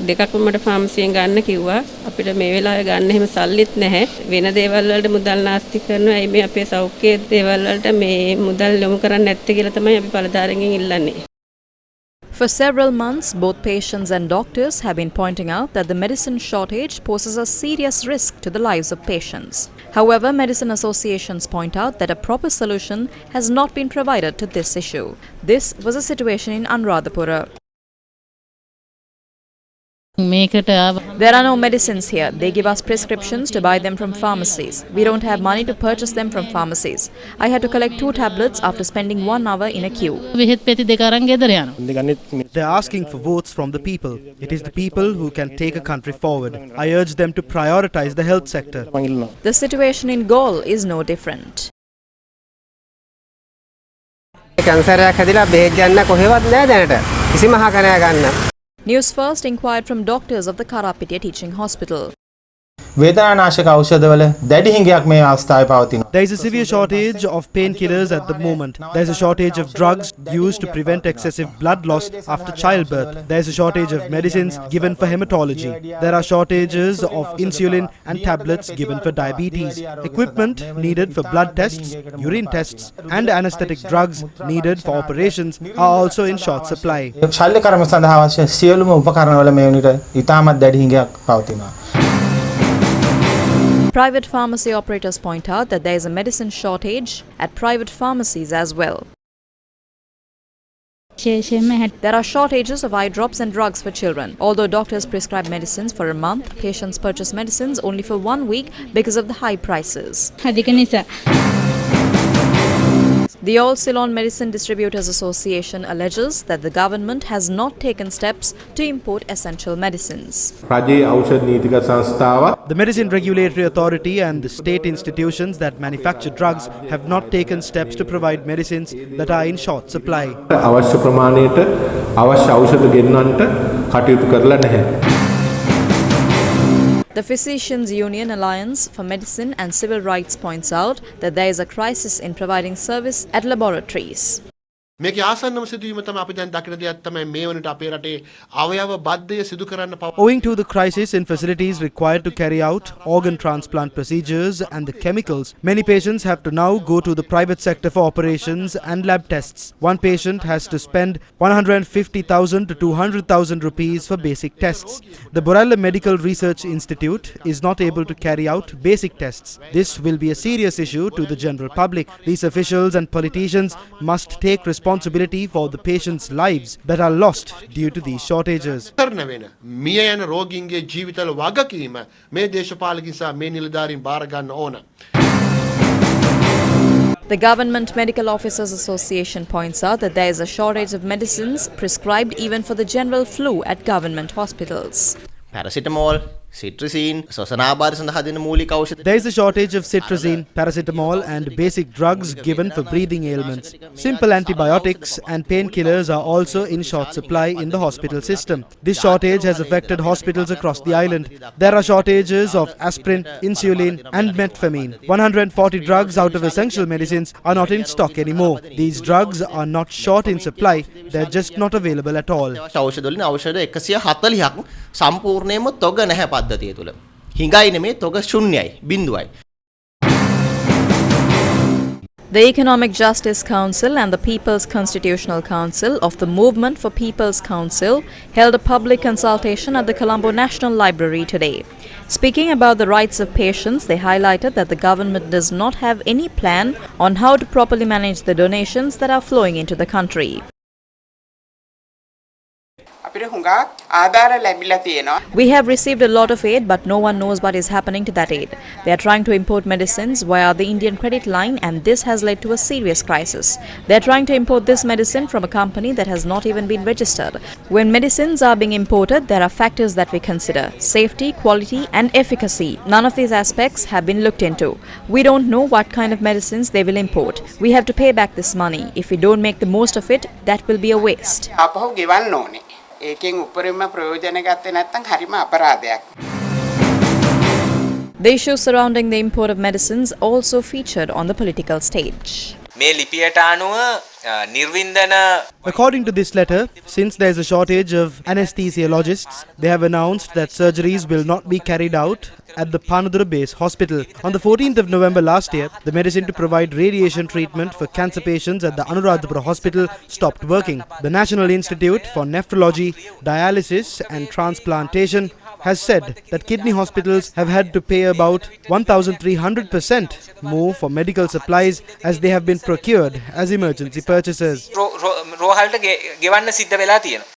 දෙකක්ම මට ෆාමසියෙන් ගන්න කිව්වා. අපිට මේ වෙලාවේ ගන්න එහෙම සල්ලිත් නැහැ. වෙන දේවල් වලට මුදල් නාස්ති කරනවා. එයි මේ අපේ සෞඛ්‍ය දේවල් වලට මේ මුදල් යොමු කරන්නේ නැත්තේ කියලා තමයි අපි බලධාරීන්ගෙන් ඉල්ලන්නේ. For several months, both patients and doctors have been pointing out that the medicine shortage poses a serious risk to the lives of patients. However, medicine associations point out that a proper solution has not been provided to this issue. This was a situation in Anuradhapura. There are no medicines here. They give us prescriptions to buy them from pharmacies. We don't have money to purchase them from pharmacies. I had to collect 2 tablets after spending 1 hour in a queue. They're asking for votes from the people. It is the people who can take a country forward. I urge them to prioritize the health sector. The situation in Gaul is no different. Newsfirst inquired from doctors of the Karapitiya Teaching Hospital. There is a severe shortage of painkillers at the moment. There is a shortage of drugs used to prevent excessive blood loss after childbirth. There is a shortage of medicines given for hematology. There are shortages of insulin and tablets given for diabetes. Equipment needed for blood tests, urine tests and anesthetic drugs needed for operations are also in short supply. Private pharmacy operators point out that there is a medicine shortage at private pharmacies as well. There are shortages of eye drops and drugs for children. Although doctors prescribe medicines for a month, patients purchase medicines only for 1 week because of the high prices. The All Ceylon Medicine Distributors Association alleges that the government has not taken steps to import essential medicines. The Medicine Regulatory Authority and the state institutions that manufacture drugs have not taken steps to provide medicines that are in short supply. The Physicians Union Alliance for Medicine and Civil Rights points out that there is a crisis in providing service at laboratories. Owing to the crisis in facilities required to carry out organ transplant procedures and the chemicals, many patients have to now go to the private sector for operations and lab tests. One patient has to spend 150,000 to 200,000 rupees for basic tests. The Borella Medical Research Institute is not able to carry out basic tests. This will be a serious issue to the general public. These officials and politicians must take responsibility for the patients' lives that are lost due to these shortages. The Government Medical Officers Association points out that there is a shortage of medicines prescribed even for the general flu at government hospitals. Paracetamol, cetirizine, සොසනාබාධ සඳහා දෙන මූලික ඖෂධ. There is a shortage of cetirizine, paracetamol and basic drugs given for breathing ailments. Simple antibiotics and painkillers are also in short supply in the hospital system. This shortage has affected hospitals across the island. There are shortages of aspirin, insulin and metformin. 140 drugs out of essential medicines are not in stock anymore. These drugs are not short in supply, they are just not available at all. ඖෂධ වලින් ඖෂධ 140ක් සම්පූර්ණයෙන්ම තොග නැහැ පද්ධතිය තුල. හිඟයි නෙමේ තොග ශුන්‍යයි බිඳුවයි. The Economic Justice Council and the People's Constitutional Council of the Movement for People's Council held a public consultation at the Colombo National Library today. Speaking about the rights of patients, they highlighted that the government does not have any plan on how to properly manage the donations that are flowing into the country. We have received a lot of aid, but no one knows what is happening to that aid. They are trying to import medicines via the Indian credit line, and this has led to a serious crisis. They are trying to import this medicine from a company that has not even been registered. When medicines are being imported, there are factors that we consider: safety, quality and efficacy. None of these aspects have been looked into. We don't know what kind of medicines they will import. We have to pay back this money. If we don't make the most of it, that will be a waste. The issues surrounding the import of medicines also featured on the political stage. මේ ලිපියට අනුව නිර්වින්දන According to this letter, since there is a shortage of anesthesiologists, they have announced that surgeries will not be carried out at the Panudura Base Hospital. On the 14th of November last year, the medicine to provide radiation treatment for cancer patients at the Anuradhapura Hospital stopped working. The National Institute for Nephrology, Dialysis and Transplantation has said that kidney hospitals have had to pay about 1,300% more for medical supplies as they have been procured as emergency purchases. රෝහලට ගෙවන්න සිද්ධ වෙලා තියෙනවා.